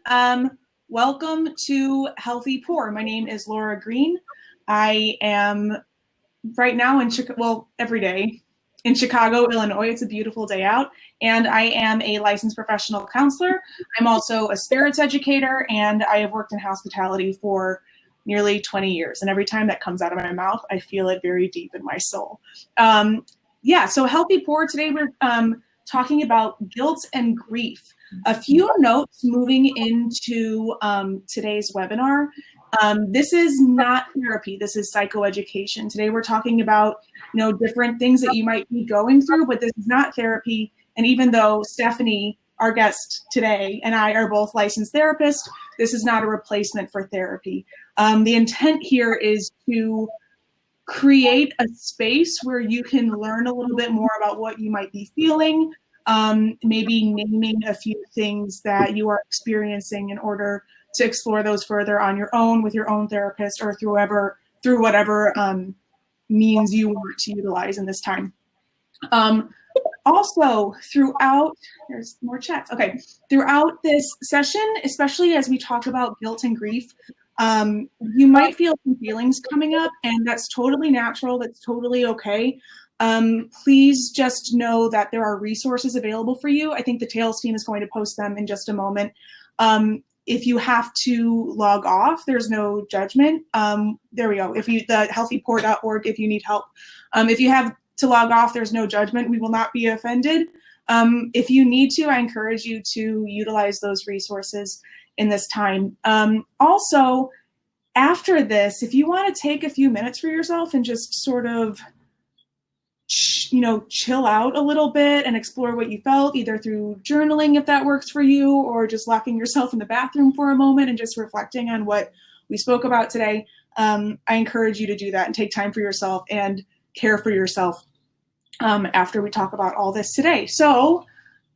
Welcome to Healthy Poor. My name is Laura Green. I am right now in Chicago, well, every day in Chicago, Illinois. It's a beautiful day out. And I am a licensed professional counselor. I'm also a spirits educator, and I have worked in hospitality for nearly 20 years. And every time that comes out of my mouth, I feel it very deep in my soul. So Healthy Poor, today we're talking about guilt and grief. A few notes moving into today's webinar. This is not therapy. This is psychoeducation. Today we're talking about, different things that you might be going through, but this is not therapy. And even though Stephanie, our guest today, and I are both licensed therapists, this is not a replacement for therapy. The intent here is to create a space where you can learn a little bit more about what you might be feeling, maybe naming a few things that you are experiencing in order to explore those further on your own with your own therapist or through whatever means you want to utilize in this time. Also, there's more chats. Okay, throughout this session, especially as we talk about guilt and grief, you might feel some feelings coming up, and that's totally natural. That's totally okay. Please just know that there are resources available for you. I think the Tails team is going to post them in just a moment. If you have to log off, there's no judgment. There we go. The healthypoor.org, if you need help. If you have to log off, there's no judgment. We will not be offended. If you need to, I encourage you to utilize those resources in this time. Also, after this, if you want to take a few minutes for yourself and just sort of chill out a little bit and explore what you felt, either through journaling, if that works for you, or just locking yourself in the bathroom for a moment and just reflecting on what we spoke about today. I encourage you to do that and take time for yourself and care for yourself after we talk about all this today. So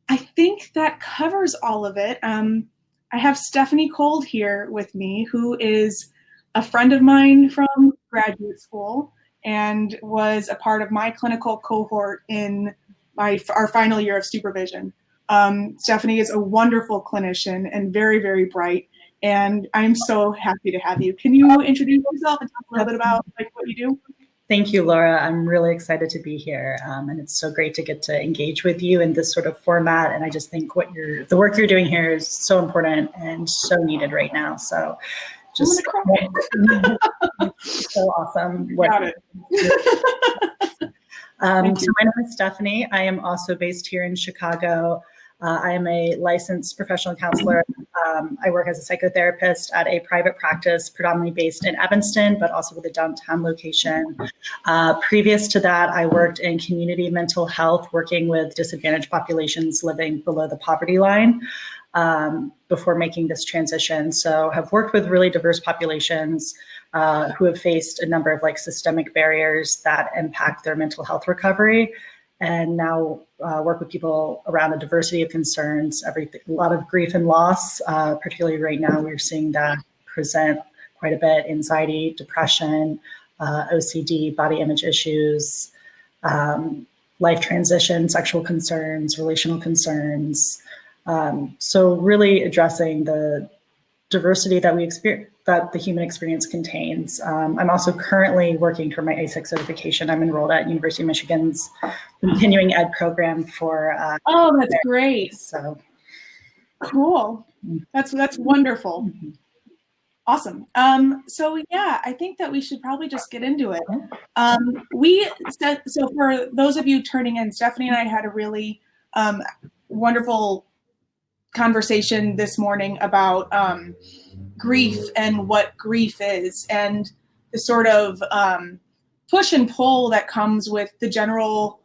I think that covers all of it. I have Stephanie Cold here with me, who is a friend of mine from graduate school and was a part of my clinical cohort in our final year of supervision. Stephanie is a wonderful clinician and very, very bright, and I'm so happy to have you. Can you introduce yourself and talk a little bit about what you do? Thank you, Laura. I'm really excited to be here, and it's so great to get to engage with you in this sort of format. And I just think the work you're doing here is so important and so needed right now. So just so awesome. Got it. So my name is Stephanie. I am also based here in Chicago. I am a licensed professional counselor. I work as a psychotherapist at a private practice, predominantly based in Evanston, but also with a downtown location. Previous to that, I worked in community mental health, working with disadvantaged populations living below the poverty line before making this transition. So have worked with really diverse populations who have faced a number of systemic barriers that impact their mental health recovery. And now work with people around a diversity of concerns, a lot of grief and loss, particularly right now, we're seeing that present quite a bit: anxiety, depression, OCD, body image issues, life transition, sexual concerns, relational concerns. So really addressing the diversity that that the human experience contains. I'm also currently working toward my ASIC certification. I'm enrolled at University of Michigan's continuing ed program for. Oh, that's great. So cool. That's wonderful. Mm-hmm. Awesome. So yeah, I think that we should probably just get into it. So for those of you turning in, Stephanie and I had a really wonderful conversation this morning about grief and what grief is, and the sort of push and pull that comes with the general,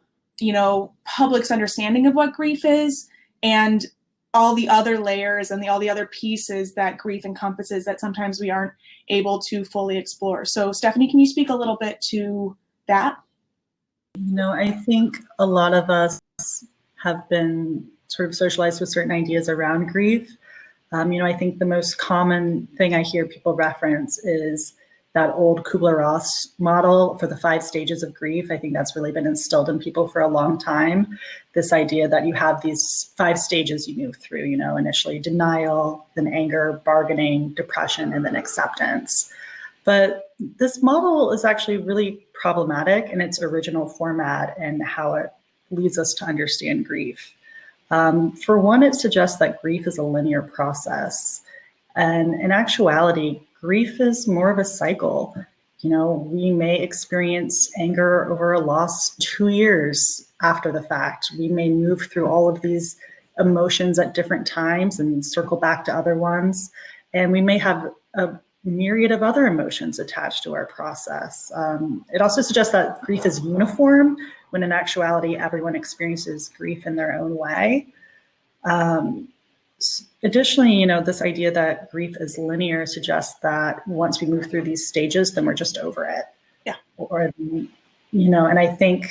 public's understanding of what grief is, and all the other layers and all the other pieces that grief encompasses that sometimes we aren't able to fully explore. So Stephanie, can you speak a little bit to that? I think a lot of us have been sort of socialized with certain ideas around grief. I think the most common thing I hear people reference is that old Kubler-Ross model for the 5 stages of grief. I think that's really been instilled in people for a long time. This idea that you have these 5 stages you move through, you know, initially denial, then anger, bargaining, depression, and then acceptance. But this model is actually really problematic in its original format and how it leads us to understand grief. For one, it suggests that grief is a linear process. And in actuality, grief is more of a cycle. You know, we may experience anger over a loss 2 years after the fact. We may move through all of these emotions at different times and circle back to other ones. And we may have a myriad of other emotions attached to our process. It also suggests that grief is uniform, when in actuality, everyone experiences grief in their own way. Additionally, you know, this idea that grief is linear suggests that once we move through these stages, then we're just over it. Yeah. Or, you know, and I think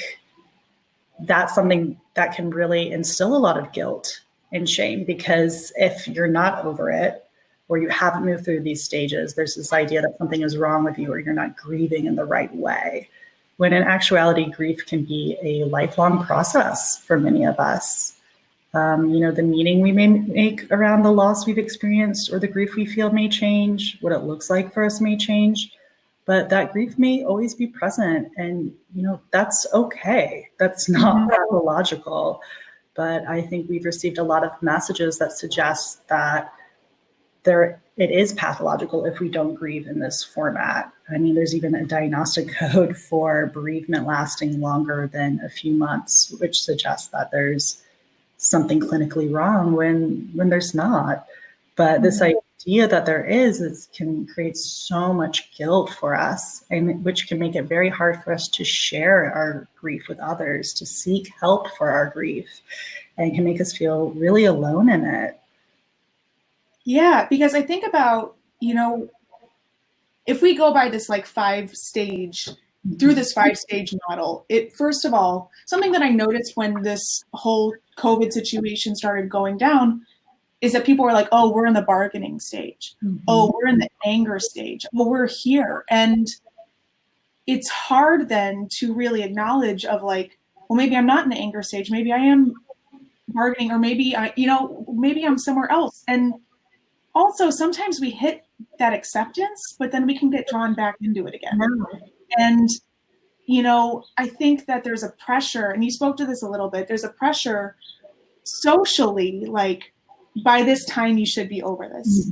that's something that can really instill a lot of guilt and shame, because if you're not over it, or you haven't moved through these stages, there's this idea that something is wrong with you or you're not grieving in the right way. When in actuality, grief can be a lifelong process for many of us. You know, the meaning we may make around the loss we've experienced or the grief we feel may change, what it looks like for us may change, but that grief may always be present, and, you know, that's okay. That's not pathological. But I think we've received a lot of messages that suggest that it is pathological if we don't grieve in this format. I mean, there's even a diagnostic code for bereavement lasting longer than a few months, which suggests that there's something clinically wrong when there's not. But this idea that there is can create so much guilt for us, and which can make it very hard for us to share our grief with others, to seek help for our grief, and can make us feel really alone in it. Yeah, because I think about, you know, if we go by this like 5-stage, through this 5-stage model, it, first of all, something that I noticed when this whole COVID situation started going down is that people were like, oh, we're in the bargaining stage. Oh, we're in the anger stage. Oh, we're here. And it's hard then to really acknowledge of like, well, maybe I'm not in the anger stage. Maybe I am bargaining, or maybe maybe I'm somewhere else. And also, sometimes we hit that acceptance, but then we can get drawn back into it again. And, you know, I think that there's a pressure, and you spoke to this a little bit, there's a pressure socially, like, by this time you should be over this.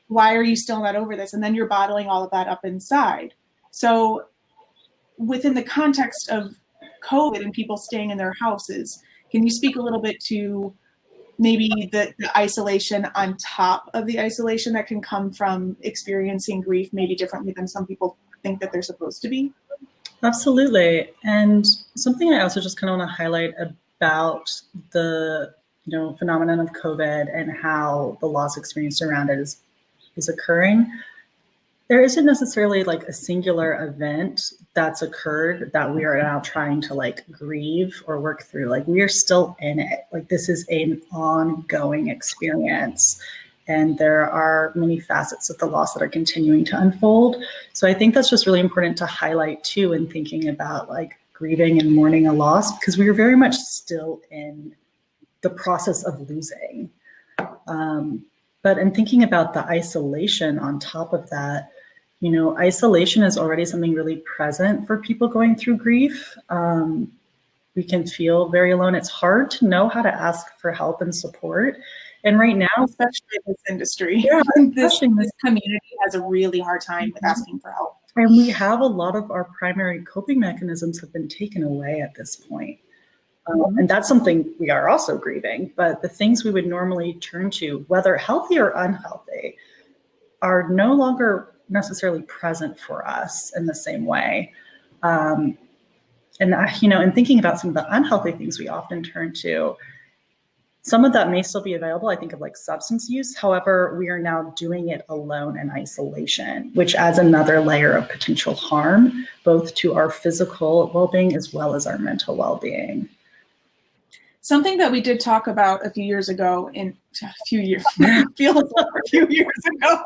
Why are you still not over this? And then you're bottling all of that up inside. So within the context of COVID and people staying in their houses, can you speak a little bit to maybe the isolation on top of the isolation that can come from experiencing grief maybe differently than some people think that they're supposed to be? Absolutely. And something I also just kind of want to highlight about the, you know, phenomenon of COVID and how the loss experience around it is occurring. There isn't necessarily like a singular event that's occurred that we are now trying to like grieve or work through. Like, we are still in it. Like, this is an ongoing experience. And there are many facets of the loss that are continuing to unfold. So I think that's just really important to highlight too, in thinking about like grieving and mourning a loss, because we are very much still in the process of losing. But in thinking about the isolation on top of that, you know, isolation is already something really present for people going through grief. We can feel very alone. It's hard to know how to ask for help and support. And right now, especially in this industry, this community has a really hard time with asking for help. And we have a lot of our primary coping mechanisms have been taken away at this point. And that's something we are also grieving. But the things we would normally turn to, whether healthy or unhealthy, are no longer necessarily present for us in the same way. And, you know, in thinking about some of the unhealthy things we often turn to, some of that may still be available. I think of like substance use. However, we are now doing it alone in isolation, which adds another layer of potential harm, both to our physical well-being as well as our mental well-being. something that we did talk about a few years ago, feels like a few years ago,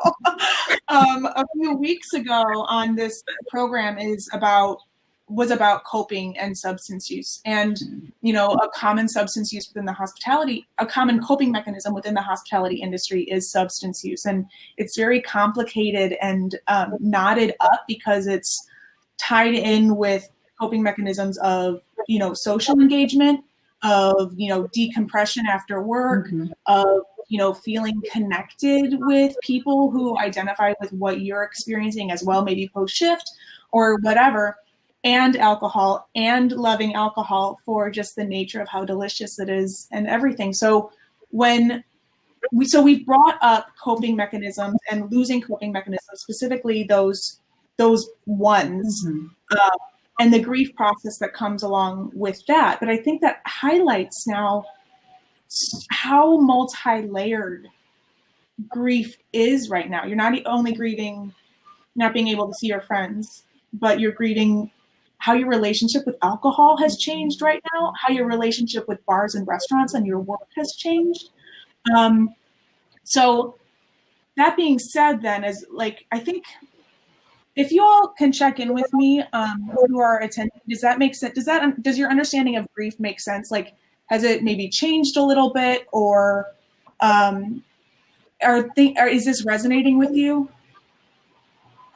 a few weeks ago on this program was about coping and substance use. And, a common substance use within a common coping mechanism within the hospitality industry is substance use. And it's very complicated and knotted up because it's tied in with coping mechanisms of, social engagement, of, decompression after work, of, feeling connected with people who identify with what you're experiencing as well, maybe post shift or whatever, and alcohol, and loving alcohol for just the nature of how delicious it is and everything. So we've brought up coping mechanisms and losing coping mechanisms, specifically those ones, and the grief process that comes along with that. But I think that highlights now how multi-layered grief is right now. You're not only grieving not being able to see your friends, but you're grieving how your relationship with alcohol has changed right now, how your relationship with bars and restaurants and your work has changed. So that being said, then, I think if you all can check in with me who are attending, does that make sense? Does your understanding of grief make sense? Like, has it maybe changed a little bit, or is this resonating with you?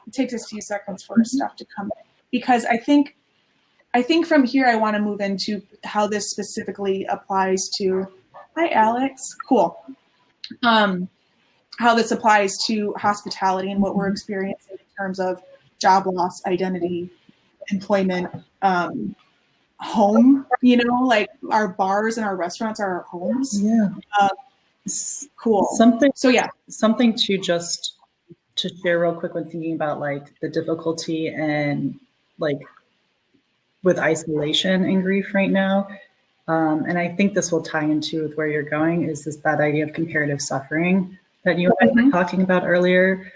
It takes a few seconds for stuff to come in, because I think from here I want to move into how this specifically applies to. Hi, Alex. Cool. How this applies to hospitality and what we're experiencing in terms of job loss, identity, employment, home, like our bars and our restaurants are our homes. Yeah. Cool. Something to share real quick when thinking about like the difficulty and like with isolation and grief right now. And I think this will tie into with where you're going, is that idea of comparative suffering that you and I were talking about earlier.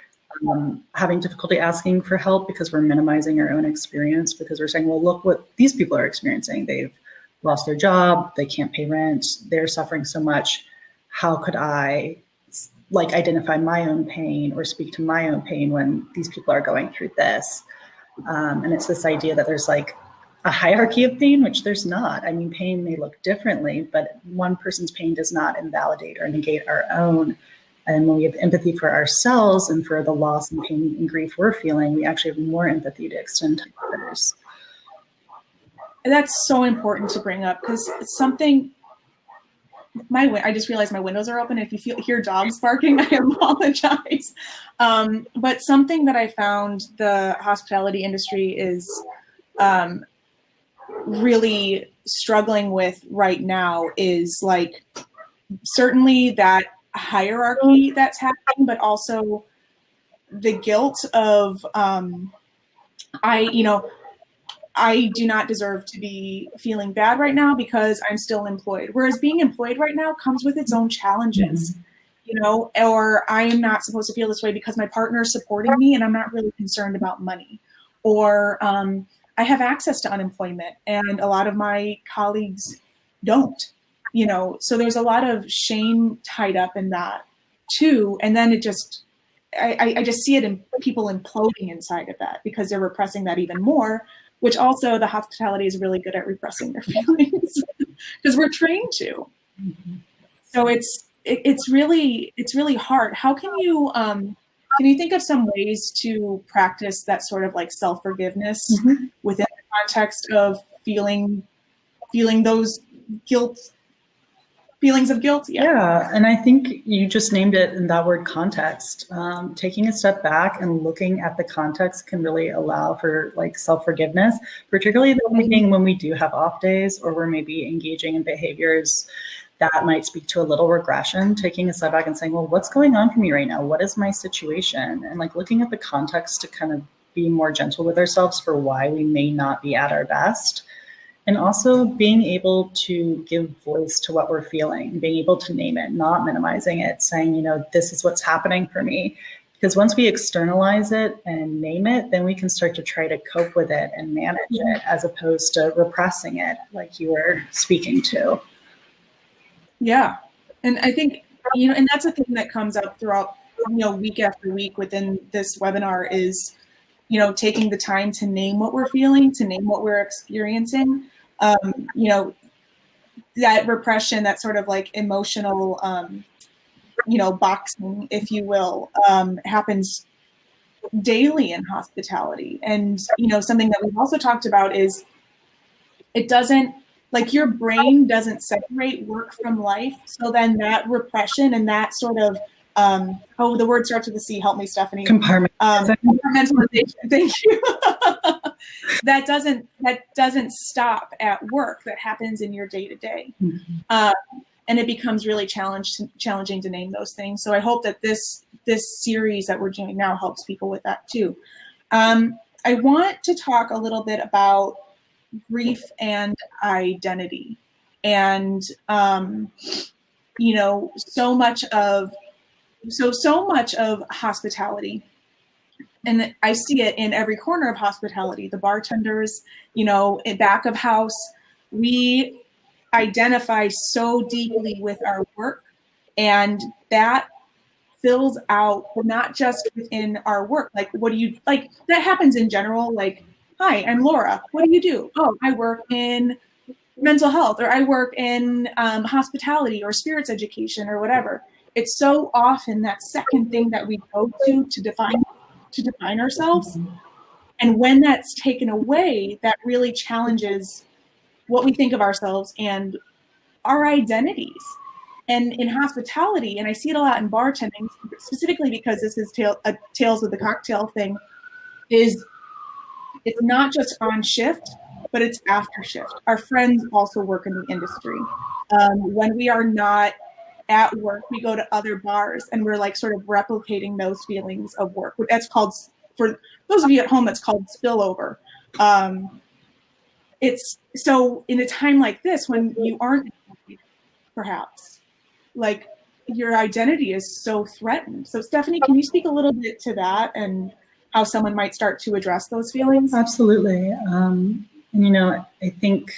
Having difficulty asking for help because we're minimizing our own experience, because we're saying, well, look what these people are experiencing. They've lost their job, they can't pay rent, they're suffering so much. How could I identify my own pain or speak to my own pain when these people are going through this? And it's this idea that there's like a hierarchy of pain, which there's not. I mean, pain may look differently, but one person's pain does not invalidate or negate our own. And when we have empathy for ourselves and for the loss and pain and grief we're feeling, we actually have more empathy to extend to others. And that's so important to bring up, because I just realized my windows are open. If you hear dogs barking, I apologize. But something that I found the hospitality industry is really struggling with right now is like certainly that hierarchy that's happening, but also the guilt of I do not deserve to be feeling bad right now because I'm still employed. Whereas being employed right now comes with its own challenges, or I am not supposed to feel this way because my partner is supporting me and I'm not really concerned about money. Or I have access to unemployment and a lot of my colleagues don't, so there's a lot of shame tied up in that too. And then it just, I just see it in people imploding inside of that because they're repressing that even more, which also the hospitality is really good at repressing their feelings because we're trained to. So it's really hard. How can you think of some ways to practice that sort of like self-forgiveness within the context of feeling those feelings of guilt? Yeah, and I think you just named it in that word, context. Taking a step back and looking at the context can really allow for like self-forgiveness, particularly when we do have off days or we're maybe engaging in behaviors that might speak to a little regression. Taking a step back and saying, well, what's going on for me right now? What is my situation? And like looking at the context to kind of be more gentle with ourselves for why we may not be at our best. And also being able to give voice to what we're feeling, being able to name it, not minimizing it, saying, this is what's happening for me. Because once we externalize it and name it, then we can start to try to cope with it and manage it as opposed to repressing it like you were speaking to. Yeah. And I think, and that's a thing that comes up throughout, week after week within this webinar is, taking the time to name what we're feeling, to name what we're experiencing. That repression, that sort of like emotional, boxing, if you will, happens daily in hospitality. And, something that we've also talked about is it doesn't, like, your brain doesn't separate work from life. So then that repression and that sort of, the word starts with a C, help me, Stephanie. Compartmentalization, thank you. that doesn't stop at work. That happens in your day to day. And it becomes really challenging to name those things. So I hope that this series that we're doing now helps people with that too. I want to talk a little bit about grief and identity. And, so much of hospitality, and I see it in every corner of hospitality, the bartenders, in back of house, we identify so deeply with our work, and that fills out not just within our work. Like, what do you, like, that happens in general. Like, hi, I'm Laura. What do you do? Oh, I work in mental health, or I work in hospitality or spirits education or whatever. It's so often that second thing that we go to define ourselves. And when that's taken away, that really challenges what we think of ourselves and our identities. And in hospitality, and I see it a lot in bartending, specifically because this is Tales with the Cocktail thing, is it's not just on shift, but it's after shift. Our friends also work in the industry. When we are not at work, we go to other bars, and we're like sort of replicating those feelings of work. That's called, for those of you at home, that's called spillover. It's so in a time like this, when you aren't, perhaps, like, your identity is so threatened. So Stephanie, can you speak a little bit to that and how someone might start to address those feelings? Absolutely. I think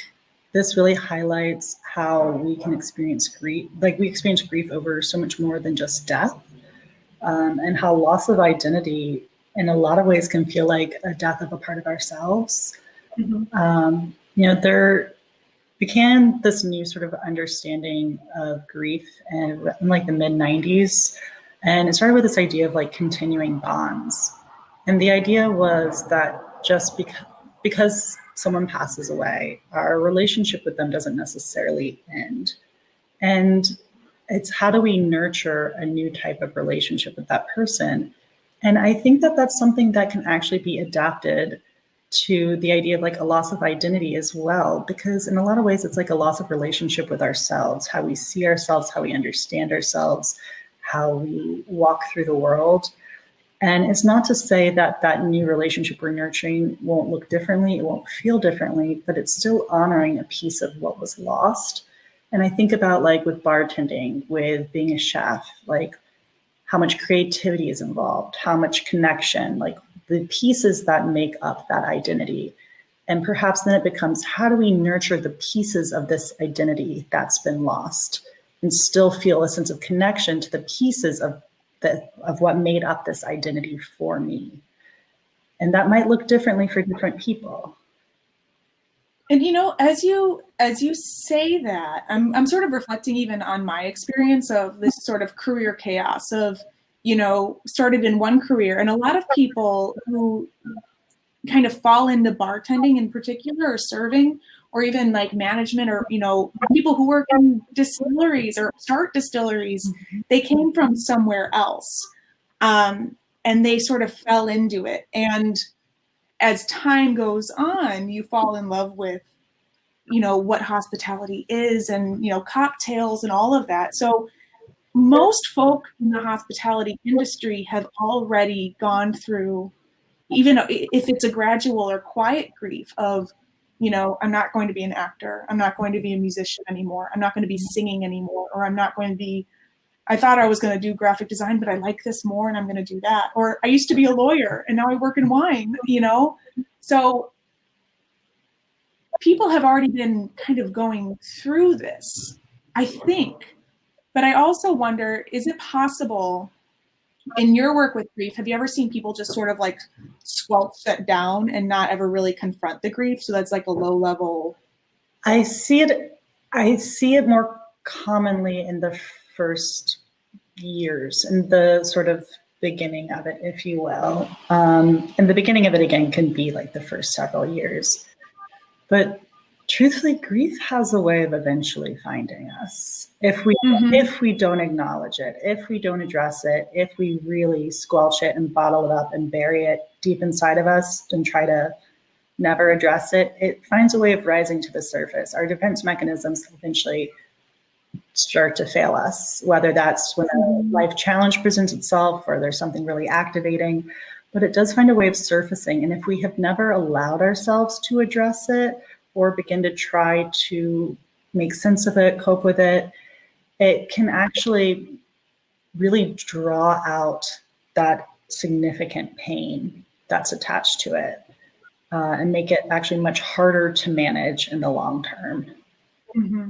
this really highlights how we can experience grief. Like, we experience grief over so much more than just death, and how loss of identity in a lot of ways can feel like a death of a part of ourselves. There began this new sort of understanding of grief in like the mid-90s. And it started with this idea of like continuing bonds. And the idea was that just because someone passes away, our relationship with them doesn't necessarily end. And it's how do we nurture a new type of relationship with that person? And I think that that's something that can actually be adapted to the idea of like a loss of identity as well, because in a lot of ways, it's like a loss of relationship with ourselves, how we see ourselves, how we understand ourselves, how we walk through the world. And it's not to say that that new relationship we're nurturing won't look differently, it won't feel differently, but it's still honoring a piece of what was lost. And I think about like with bartending, with being a chef, like how much creativity is involved, how much connection, like the pieces that make up that identity. And perhaps then it becomes, how do we nurture the pieces of this identity that's been lost and still feel a sense of connection to the pieces of what made up this identity for me? And that might look differently for different people. And as you say that, I'm sort of reflecting even on my experience of this sort of career chaos of, started in one career, and a lot of people who kind of fall into bartending in particular, or serving, or even like management, or people who work in distilleries or start distilleries, they came from somewhere else, and they sort of fell into it. And as time goes on, you fall in love with, what hospitality is, and, cocktails and all of that. So most folk in the hospitality industry have already gone through, even if it's a gradual or quiet grief of, I'm not going to be an actor. I'm not going to be a musician anymore. I'm not going to be singing anymore. Or I'm not going to be, I thought I was going to do graphic design, but I like this more and I'm going to do that. Or I used to be a lawyer and now I work in wine, So people have already been kind of going through this. I think, but I also wonder, is it possible in your work with grief, have you ever seen people just sort of like squelch that down and not ever really confront the grief? So that's like a low level. I see it more commonly in the first years, in the sort of beginning of it, if you will. And the beginning of it, again, can be like the first several years. But truthfully, grief has a way of eventually finding us if we don't acknowledge it, if we don't address it, if we really squelch it and bottle it up and bury it deep inside of us and try to never address it, it finds a way of rising to the surface. Our defense mechanisms eventually start to fail us, whether that's when a life challenge presents itself or there's something really activating, but it does find a way of surfacing. And if we have never allowed ourselves to address it or begin to try to make sense of it, cope with it, it can actually really draw out that significant pain that's attached to it and make it actually much harder to manage in the long term. Mm-hmm.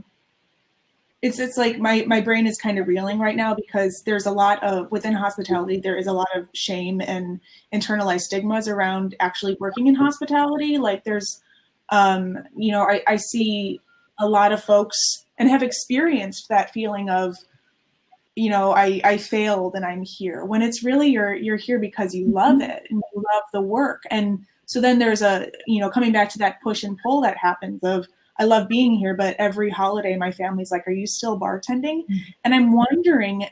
It's like my brain is kind of reeling right now because there's a lot of, within hospitality, there is a lot of shame and internalized stigmas around actually working in hospitality. Like there's, I see a lot of folks and have experienced that feeling of, I failed and I'm here, when it's really you're here because you love it and you love the work. And so then there's coming back to that push and pull that happens of, I love being here, but every holiday my family's like, are you still bartending? And I'm wondering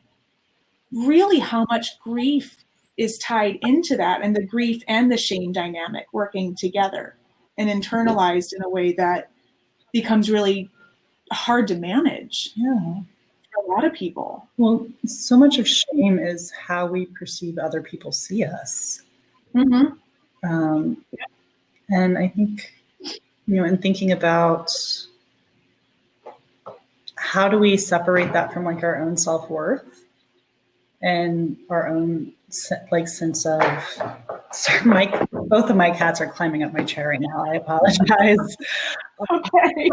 really how much grief is tied into that, and the grief and the shame dynamic working together and internalized in a way that becomes really hard to manage. Yeah. For a lot of people. Well, so much of shame is how we perceive other people see us. Mm-hmm. And I think, in thinking about how do we separate that from like our own self-worth and our own like sense of, sorry, both of my cats are climbing up my chair right now. I apologize. Okay.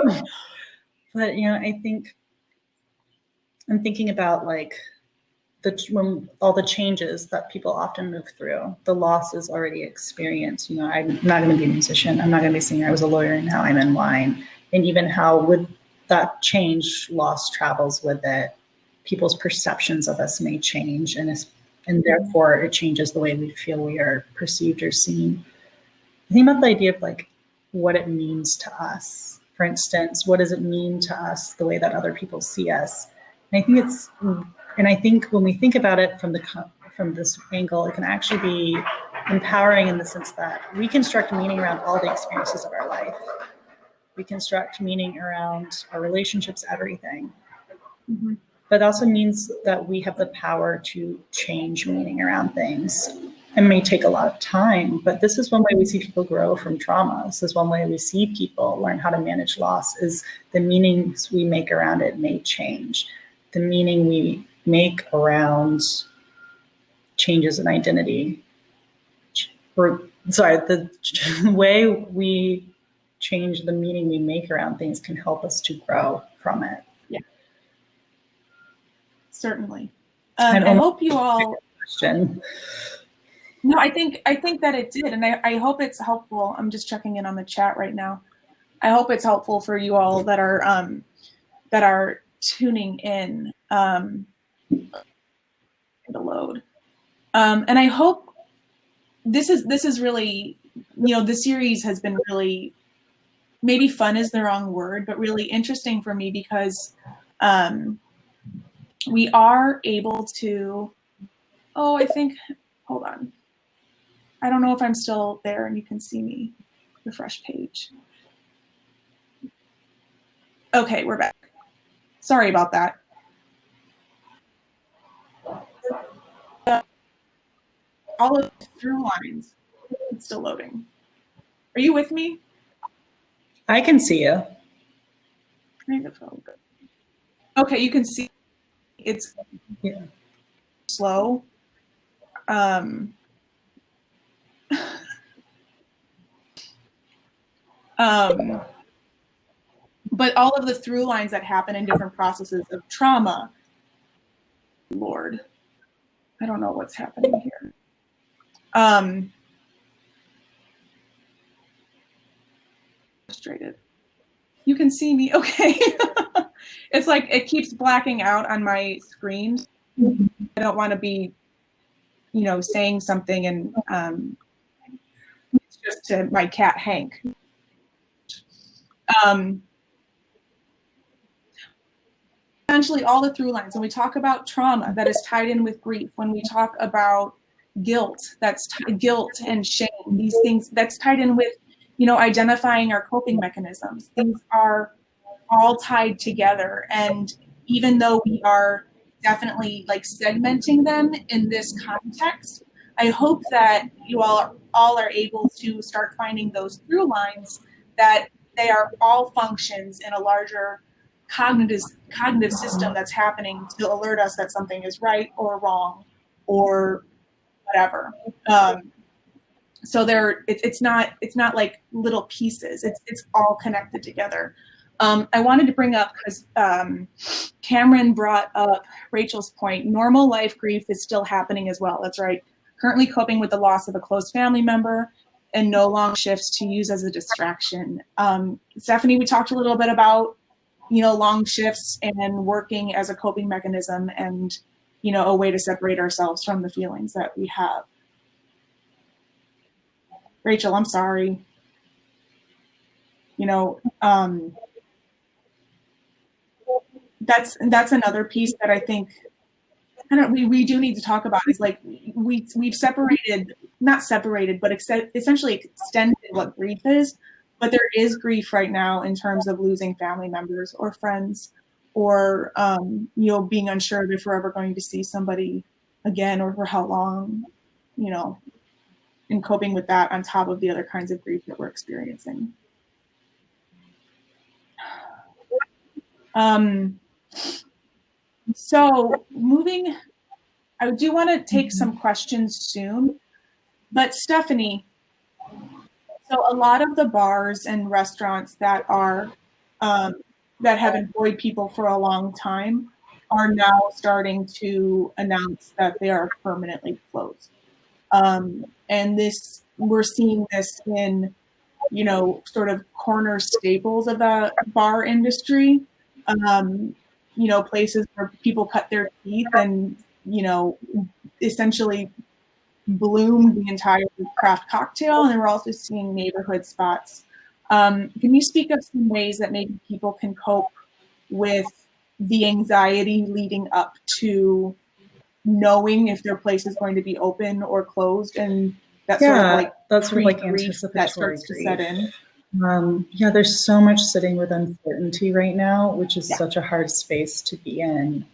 But, I think I'm thinking about like when all the changes that people often move through, the losses already experienced. I'm not going to be a musician. I'm not going to be a singer. I was a lawyer and now I'm in wine. And even how with that change, loss travels with it. People's perceptions of us may change, and therefore it changes the way we feel we are perceived or seen. I think about the idea of like what it means to us. For instance, what does it mean to us the way that other people see us? And I think when we think about it from this angle, it can actually be empowering in the sense that we construct meaning around all the experiences of our life. We construct meaning around our relationships, everything. Mm-hmm. But it also means that we have the power to change meaning around things. It may take a lot of time, but this is one way we see people grow from trauma. This is one way we see people learn how to manage loss, is the meanings we make around it may change. The meaning we make around changes in identity, the way we change the meaning we make around things can help us to grow from it. Yeah, certainly. I hope you all. Question. No, I think that it did, and I hope it's helpful. I'm just checking in on the chat right now. I hope it's helpful for you all that are tuning in. To load, and I hope this is really, the series has been really, maybe fun is the wrong word, but really interesting for me because we are able to. Oh, I think. Hold on. I don't know if I'm still there and you can see me. Refresh page. Okay, we're back. Sorry about that. All of the through lines. It's still loading. Are you with me? I can see you. Okay, you can see it's slow. but all of the through lines that happen in different processes of trauma. Lord, I don't know what's happening here. Frustrated. You can see me, okay. It's like it keeps blacking out on my screen. I don't want to be, you know, saying something and it's just to my cat Hank. Essentially all the through lines, when we talk about trauma that is tied in with grief, when we talk about guilt, that's guilt and shame, these things that's tied in with, you know, identifying our coping mechanisms. Things are all tied together. And even though we are definitely like segmenting them in this context, I hope that you all are able to start finding those through lines, that they are all functions in a larger cognitive system that's happening to alert us that something is right or wrong or whatever. So it's not like little pieces. It's all connected together. I wanted to bring up, because Cameron brought up Rachel's point, normal life grief is still happening as well. That's right. Currently coping with the loss of a close family member and no long shifts to use as a distraction. Stephanie, we talked a little bit about, you know, long shifts and working as a coping mechanism and, you know, a way to separate ourselves from the feelings that we have. Rachel, I'm sorry. You know, that's another piece that I think we do need to talk about, is like we've separated, not separated, but essentially extended what grief is. But there is grief right now in terms of losing family members or friends, or you know, being unsure if we're ever going to see somebody again or for how long, you know, and coping with that on top of the other kinds of grief that we're experiencing. So moving, I do want to take some questions soon, but Stephanie, so a lot of the bars and restaurants that are that have employed people for a long time are now starting to announce that they are permanently closed. And this, we're seeing this in, you know, sort of corner staples of the bar industry. You know, places where people cut their teeth and, you know, essentially bloom the entire craft cocktail. And then we're also seeing neighborhood spots. Can you speak of some ways that maybe people can cope with the anxiety leading up to knowing if their place is going to be open or closed, and that sort of like that's sort of like anticipatory that starts to set in? Yeah, there's so much sitting with uncertainty right now, which is such a hard space to be in.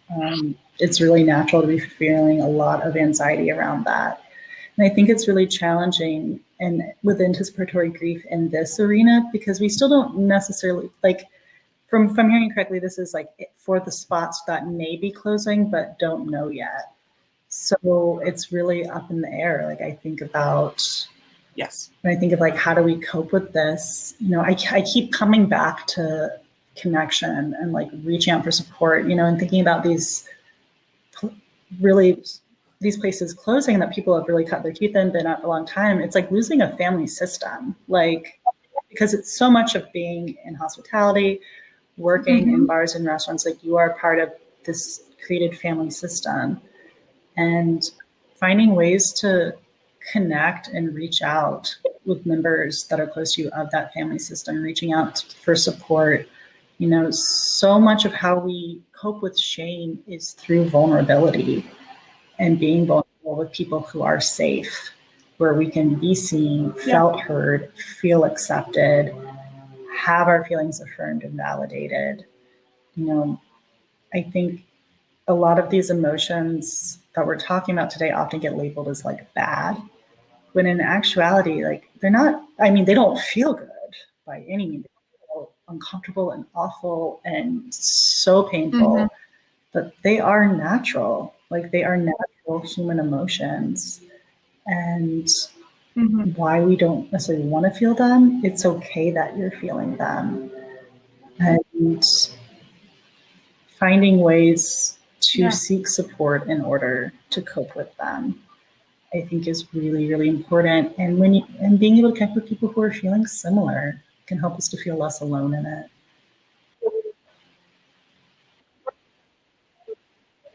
It's really natural to be feeling a lot of anxiety around that. And I think it's really challenging and with anticipatory grief in this arena, because we still don't necessarily, like, if I'm hearing correctly, this is like for the spots that may be closing but don't know yet. So it's really up in the air. Like, I think about, when I think of like, how do we cope with this? You know, I keep coming back to connection and like reaching out for support, you know, and thinking about these places closing that people have really cut their teeth in, been at a long time. It's like losing a family system, like, because it's so much of being in hospitality, working in bars and restaurants, like you are part of this created family system, and finding ways to connect and reach out with members that are close to you of that family system, reaching out for support. You know, so much of how we cope with shame is through vulnerability and being vulnerable with people who are safe, where we can be seen, felt heard, feel accepted, have our feelings affirmed and validated. You know, I think a lot of these emotions that we're talking about today often get labeled as like bad, when in actuality, like they're not, I mean, they don't feel good by any means. They feel uncomfortable and awful and so painful, but they are natural. Like, they are natural human emotions. And why we don't necessarily want to feel them, it's okay that you're feeling them. And And finding ways to seek support in order to cope with them, I think, is really, really important. And and being able to connect with people who are feeling similar can help us to feel less alone in it.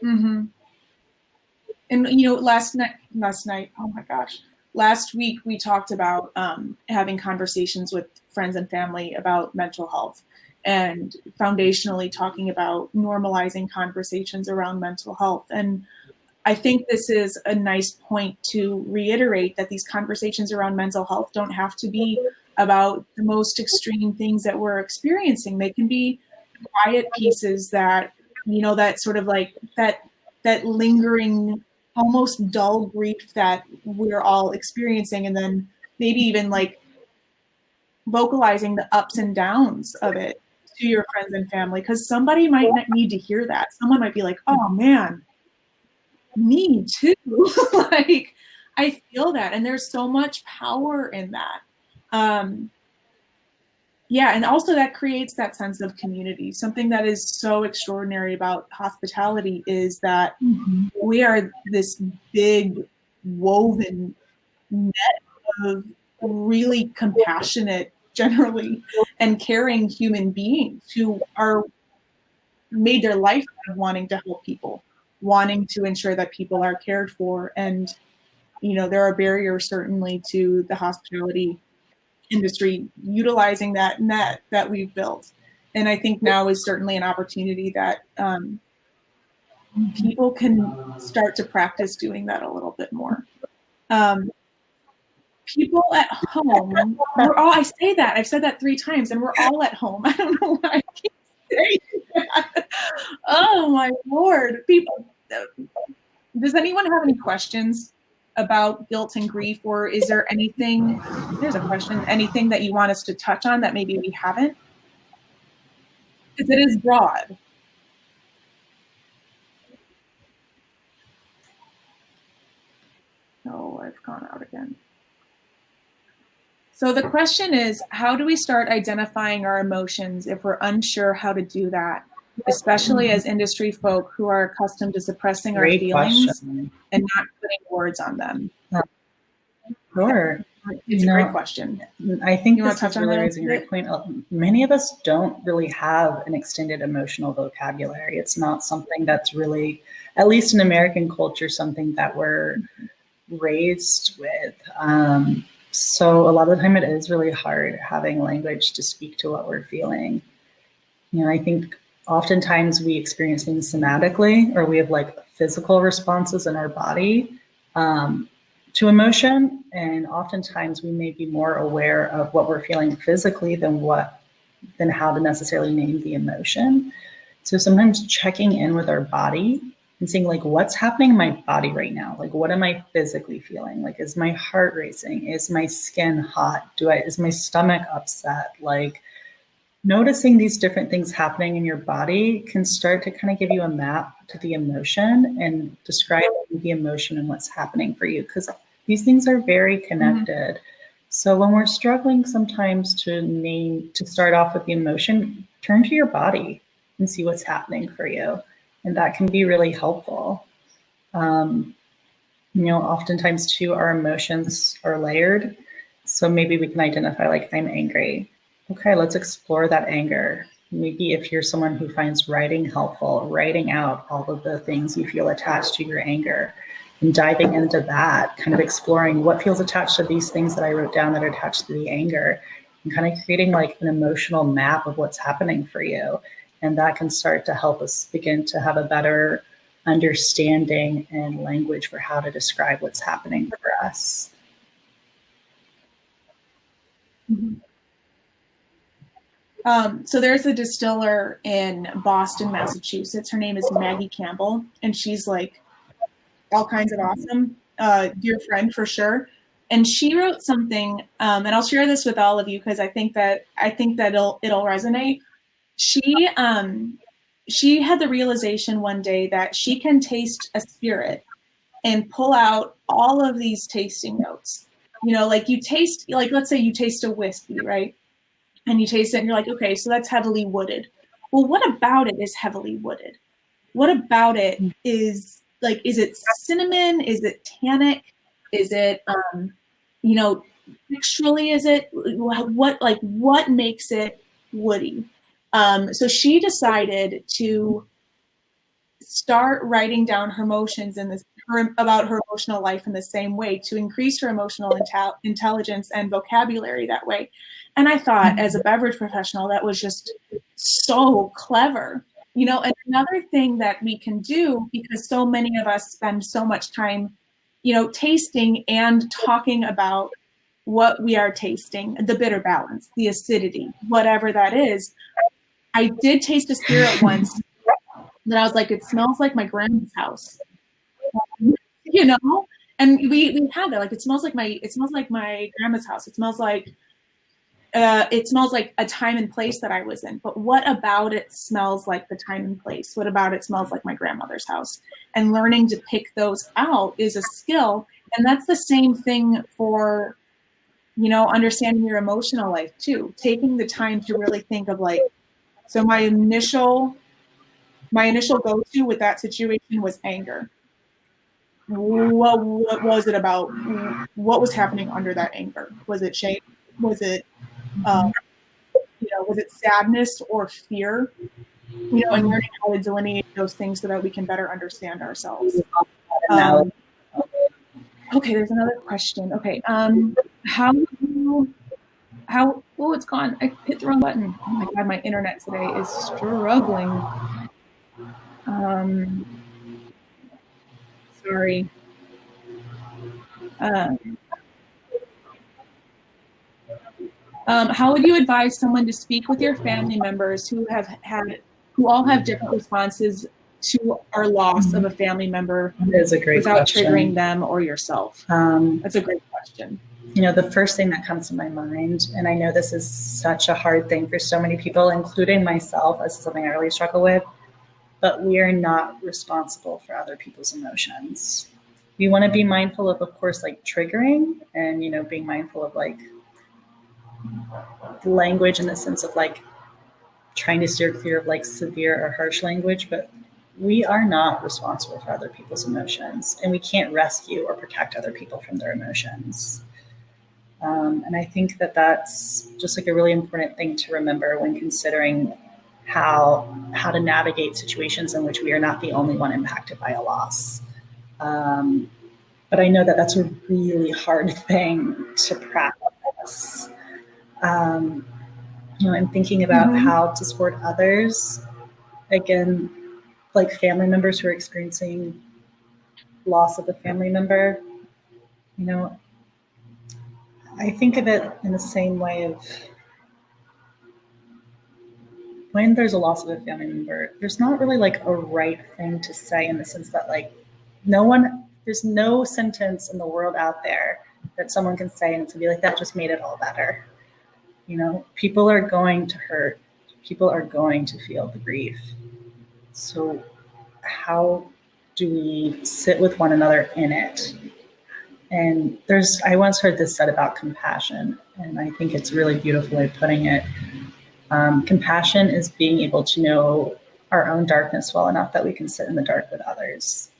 Mm-hmm. And last night, oh my gosh, last week we talked about having conversations with friends and family about mental health, and foundationally talking about normalizing conversations around mental health. And I think this is a nice point to reiterate that these conversations around mental health don't have to be about the most extreme things that we're experiencing. They can be quiet pieces that, that sort of like that lingering, almost dull grief that we're all experiencing, and then maybe even like vocalizing the ups and downs of it to your friends and family, because somebody might not need to hear that. Someone might be like, oh man, me too. Like, I feel that. And there's so much power in that. Yeah, and also that creates that sense of community. Something that is so extraordinary about hospitality is that we are this big woven net of really compassionate, generally, and caring human beings who are made their life out of wanting to help people, wanting to ensure that people are cared for. And, there are barriers certainly to the hospitality industry utilizing that net that we've built. And I think now is certainly an opportunity that people can start to practice doing that a little bit more. People at home, I say that, I've said that 3 times, and we're all at home. I don't know why I keep saying that. Oh my Lord. People, does anyone have any questions about guilt and grief, or is there anything, there's a question, anything that you want us to touch on that maybe we haven't? Because it is broad. Oh, I've gone out again. So the question is, how do we start identifying our emotions if we're unsure how to do that, especially as industry folk who are accustomed to suppressing our feelings and not putting words on them? Sure. It's a great question. I think this is really raising a great point. Many of us don't really have an extended emotional vocabulary. It's not something that's really, at least in American culture, something that we're raised with. So a lot of the time it is really hard having language to speak to what we're feeling. I think oftentimes we experience things somatically, or we have like physical responses in our body to emotion. And oftentimes we may be more aware of what we're feeling physically than how to necessarily name the emotion. So sometimes checking in with our body and seeing like, what's happening in my body right now? Like, what am I physically feeling? Like, is my heart racing? Is my skin hot? Is my stomach upset? Like, noticing these different things happening in your body can start to kind of give you a map to the emotion and describe the emotion and what's happening for you, because these things are very connected. So when we're struggling sometimes to start off with the emotion, turn to your body and see what's happening for you. And that can be really helpful. Oftentimes too, our emotions are layered. So maybe we can identify, like, I'm angry. Okay, let's explore that anger. Maybe if you're someone who finds writing helpful, writing out all of the things you feel attached to your anger and diving into that, kind of exploring what feels attached to these things that I wrote down that are attached to the anger, and kind of creating like an emotional map of what's happening for you. And that can start to help us begin to have a better understanding and language for how to describe what's happening for us. So there's a distiller in Boston, Massachusetts. Her name is Maggie Campbell, and she's like all kinds of awesome, dear friend for sure. And she wrote something, and I'll share this with all of you because I think that it'll resonate. She had the realization one day that she can taste a spirit and pull out all of these tasting notes. Like you taste, like let's say you taste a whiskey, right? And you taste it and you're like, okay, so that's heavily wooded. well, what about it is heavily wooded? What about it is like, is it cinnamon? Is it tannic? Is it, you know, texturally, is it what makes it woody? So she decided to start writing down her emotions in this about her emotional life in the same way to increase her emotional intelligence and vocabulary that way. And I thought, as a beverage professional, that was just so clever. You know, and another thing that we can do, because so many of us spend so much time, you know, tasting and talking about what we are tasting, the bitter balance, the acidity, whatever that is. I did taste a spirit once that I was like, it smells like my grandma's house, you know? And we had that, like, it smells like my grandma's house. It smells like a time and place that I was in. But what about it smells like the time and place? What about it smells like my grandmother's house? And learning to pick those out is a skill. And that's the same thing for, you know, understanding your emotional life too. Taking the time to really think of like, so my initial go-to with that situation was anger. What was it about? What was happening under that anger? Was it shame? Was it, was it sadness or fear? You know, and learning how to delineate those things so that we can better understand ourselves. Okay, there's another question. Okay, oh, it's gone. I hit the wrong button. Oh my God, my internet today is struggling. Sorry. How would you advise someone to speak with your family members who all have different responses to our loss of a family member without question. triggering them or yourself? That's a great question. You know, the first thing that comes to my mind, and I know this is such a hard thing for so many people, including myself, this is something I really struggle with, but we are not responsible for other people's emotions. We want to be mindful of course, like triggering and, you know, being mindful of like language in the sense of like trying to steer clear of like severe or harsh language, but we are not responsible for other people's emotions, and we can't rescue or protect other people from their emotions. And I think that that's just like a really important thing to remember when considering how to navigate situations in which we are not the only one impacted by a loss. But I know that that's a really hard thing to practice. You know, and thinking about how to support others, again, like family members who are experiencing loss of a family member, you know, I think of it in the same way of when there's a loss of a family member, there's not really like a right thing to say in the sense that like there's no sentence in the world out there that someone can say and it's gonna be like, that just made it all better. You know, people are going to hurt. People are going to feel the grief. So how do we sit with one another in it? And I once heard this said about compassion, and I think it's a really beautiful way of putting it. Compassion is being able to know our own darkness well enough that we can sit in the dark with others.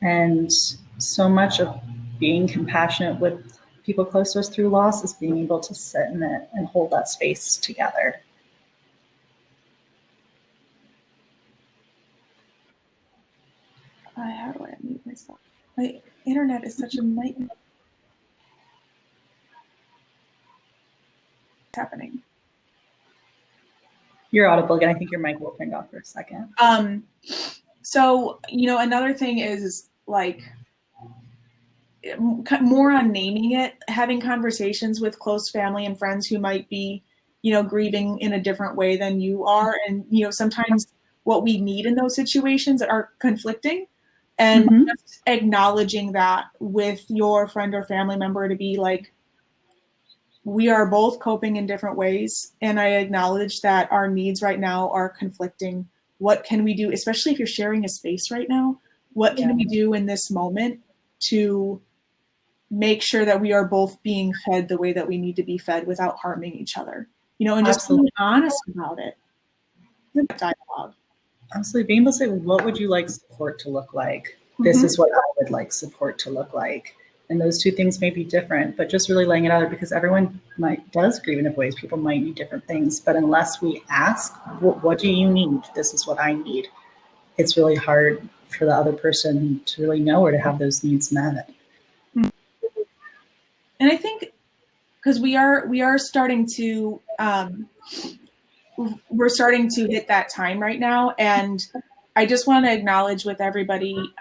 And so much of being compassionate with people close to us through loss is being able to sit in it and hold that space together. How do I unmute myself? My internet is such a nightmare. What's happening? You're audible again. I think your mic will turn off for a second. So, you know, another thing is like more on naming it, having conversations with close family and friends who might be, you know, grieving in a different way than you are. And, you know, sometimes what we need in those situations are conflicting, and just acknowledging that with your friend or family member to be like, we are both coping in different ways. And I acknowledge that our needs right now are conflicting. What can we do, especially if you're sharing a space right now? What can we do in this moment to make sure that we are both being fed the way that we need to be fed without harming each other? You know, and just being honest about it. dialogue. Absolutely. Being able to say, what would you like support to look like? This Mm-hmm. is what I would like support to look like. And those two things may be different, but just really laying it out, because everyone does grieve in different ways. People might need different things, but unless we ask, what do you need? This is what I need. It's really hard for the other person to really know or to have those needs met. And I think because we are starting to we're starting to hit that time right now, and I just want to acknowledge with everybody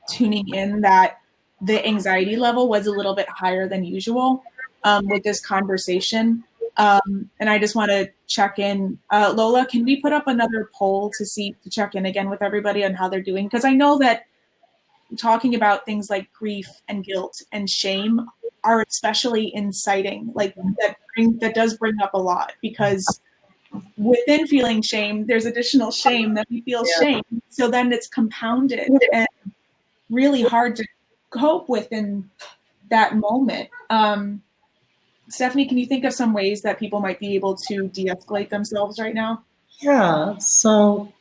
tuning in that the anxiety level was a little bit higher than usual with this conversation. And I just want to check in. Lola, can we put up another poll to check in again with everybody on how they're doing? Because I know that talking about things like grief and guilt and shame are especially inciting. Like that does bring up a lot, because within feeling shame, there's additional shame that we feel shame. So then it's compounded and really hard to cope with in that moment. Stephanie, can you think of some ways that people might be able to de-escalate themselves right now? Yeah, so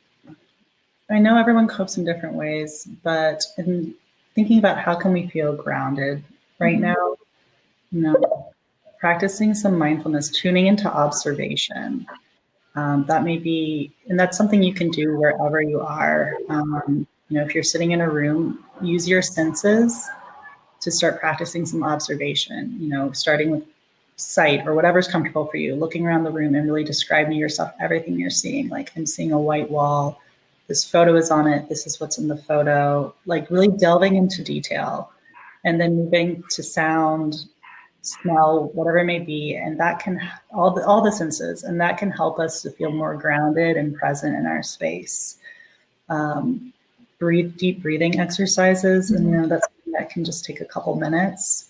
I know everyone copes in different ways, but in thinking about how can we feel grounded right now, practicing some mindfulness, tuning into observation. That may be, and that's something you can do wherever you are. If you're sitting in a room, use your senses to start practicing some observation, starting with sight or whatever's comfortable for you, looking around the room and really describing to yourself everything you're seeing. Like, I'm seeing a white wall, this photo is on it, this is what's in the photo, like really delving into detail, and then moving to sound, smell, whatever it may be, and that can all the senses, and that can help us to feel more grounded and present in our space. Deep breathing exercises, and that's something that can just take a couple minutes.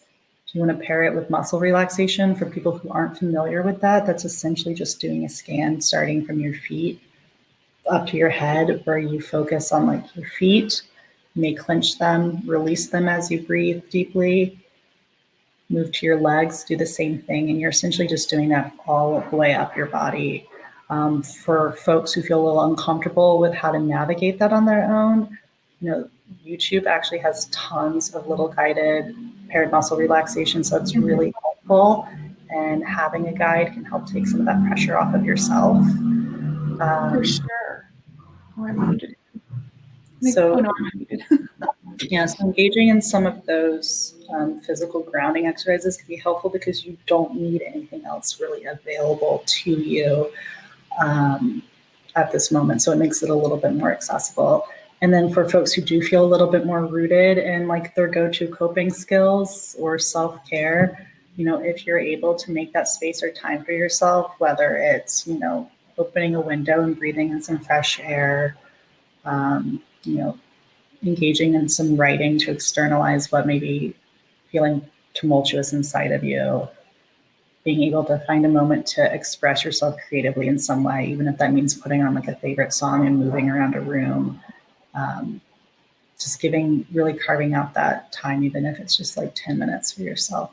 If you want to pair it with muscle relaxation, for people who aren't familiar with that, that's essentially just doing a scan starting from your feet up to your head, where you focus on like your feet. You may clench them, release them as you breathe deeply. Move to your legs, do the same thing, and you're essentially just doing that all the way up your body. For folks who feel a little uncomfortable with how to navigate that on their own, YouTube actually has tons of little guided paired muscle relaxation, so it's really helpful. And having a guide can help take some of that pressure off of yourself. For sure. I'm muted. So, I'm muted. so engaging in some of those physical grounding exercises can be helpful, because you don't need anything else really available to you at this moment. So it makes it a little bit more accessible. And then for folks who do feel a little bit more rooted in like their go-to coping skills or self-care, if you're able to make that space or time for yourself, whether it's, opening a window and breathing in some fresh air, engaging in some writing to externalize what may be feeling tumultuous inside of you, being able to find a moment to express yourself creatively in some way, even if that means putting on like a favorite song and moving around a room. Just really carving out that time, even if it's just like 10 minutes for yourself.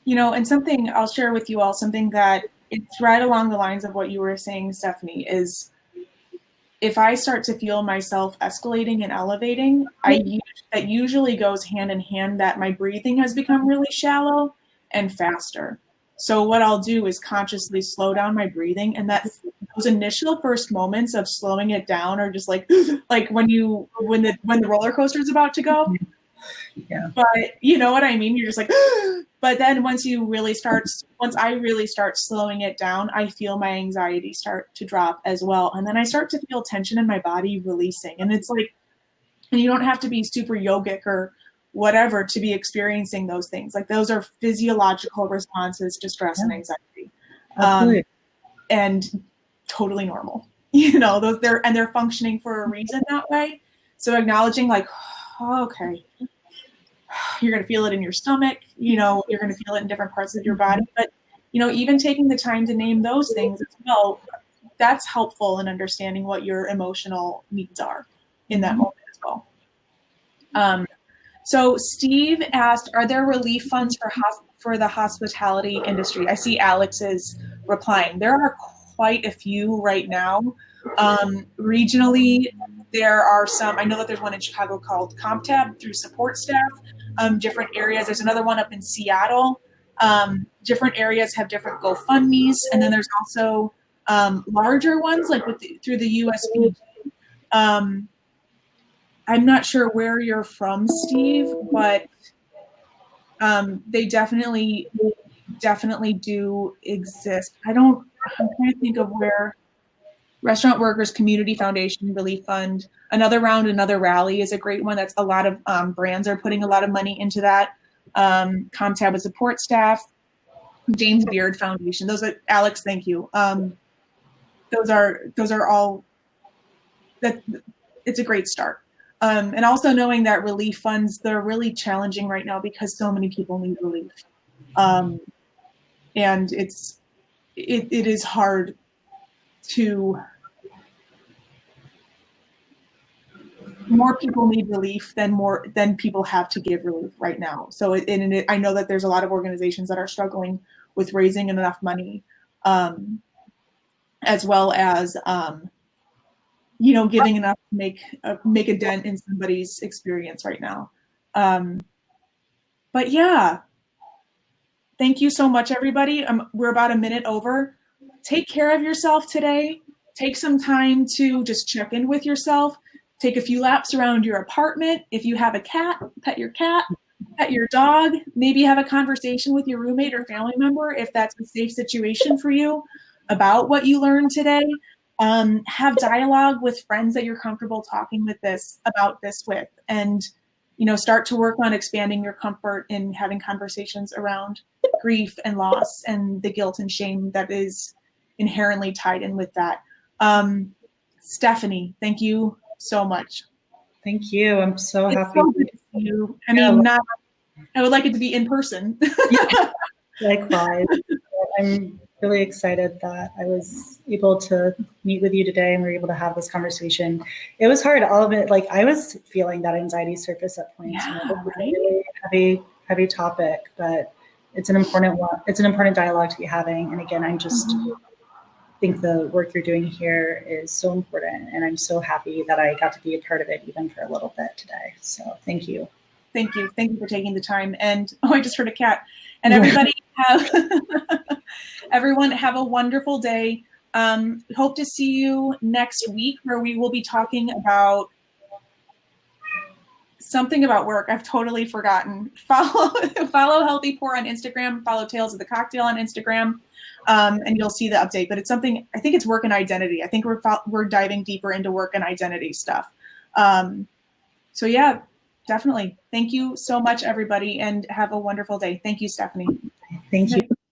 And something I'll share with you all, something that it's right along the lines of what you were saying, Stephanie, is if I start to feel myself escalating and elevating, that usually goes hand in hand that my breathing has become really shallow and faster. So what I'll do is consciously slow down my breathing, and those initial first moments of slowing it down are just like when the roller coaster is about to go. Yeah. But you know what I mean? You're just like, but then once I really start slowing it down, I feel my anxiety start to drop as well. And then I start to feel tension in my body releasing. And it's like, and you don't have to be super yogic or whatever to be experiencing those things. Like, those are physiological responses to stress and anxiety. Absolutely. And totally normal, they're functioning for a reason that way. So acknowledging like, oh, okay, you're going to feel it in your stomach, you're going to feel it in different parts of your body. But, even taking the time to name those things as well, that's helpful in understanding what your emotional needs are in that moment as well. So Steve asked, are there relief funds for the hospitality industry? I see Alex is replying. There are quite a few right now. Regionally, there are some. I know that there's one in Chicago called CompTab through support staff. Different areas. There's another one up in Seattle. Different areas have different GoFundMe's, and then there's also larger ones like through the USPG. I'm not sure where you're from, Steve, but they definitely do exist. I'm trying to think of where. Restaurant Workers Community Foundation Relief Fund. Another Round, Another Rally is a great one. That's a lot of brands are putting a lot of money into that. ComTab with support staff. James Beard Foundation. Those are Alex. Thank you. Those are all. That it's a great start. And also knowing that relief funds, they're really challenging right now because so many people need relief. And it is hard to. More people need relief than people have to give relief right now. So I know that there's a lot of organizations that are struggling with raising enough money, as well as giving enough to make a dent in somebody's experience right now. But yeah, thank you so much, everybody. We're about a minute over. Take care of yourself today. Take some time to just check in with yourself. Take a few laps around your apartment. If you have a cat, pet your cat, pet your dog. Maybe have a conversation with your roommate or family member if that's a safe situation for you about what you learned today. Have dialogue with friends that you're comfortable talking about this with, and start to work on expanding your comfort in having conversations around grief and loss and the guilt and shame that is inherently tied in with that. Stephanie, thank you so much. Thank you. I'm so happy. So good to see you. I mean, I would like it to be in person. Yeah, likewise. I'm really excited that I was able to meet with you today and we were able to have this conversation. It was hard. All of it, I was feeling that anxiety surface at points. Yeah, It's a really heavy topic, but it's an important one. It's an important dialogue to be having. And again, I'm just think the work you're doing here is so important, and I'm so happy that I got to be a part of it even for a little bit today. So thank you. Thank you for taking the time. And I just heard a cat. And everybody everyone have a wonderful day. Hope to see you next week, where we will be talking about something about work. I've totally forgotten. Follow Healthy Pour on Instagram. Follow Tales of the Cocktail on Instagram. And you'll see the update, but it's something, I think it's work and identity. I think we're diving deeper into work and identity stuff. So yeah, definitely. Thank you so much, everybody, and have a wonderful day. Thank you, Stephanie. Thank you.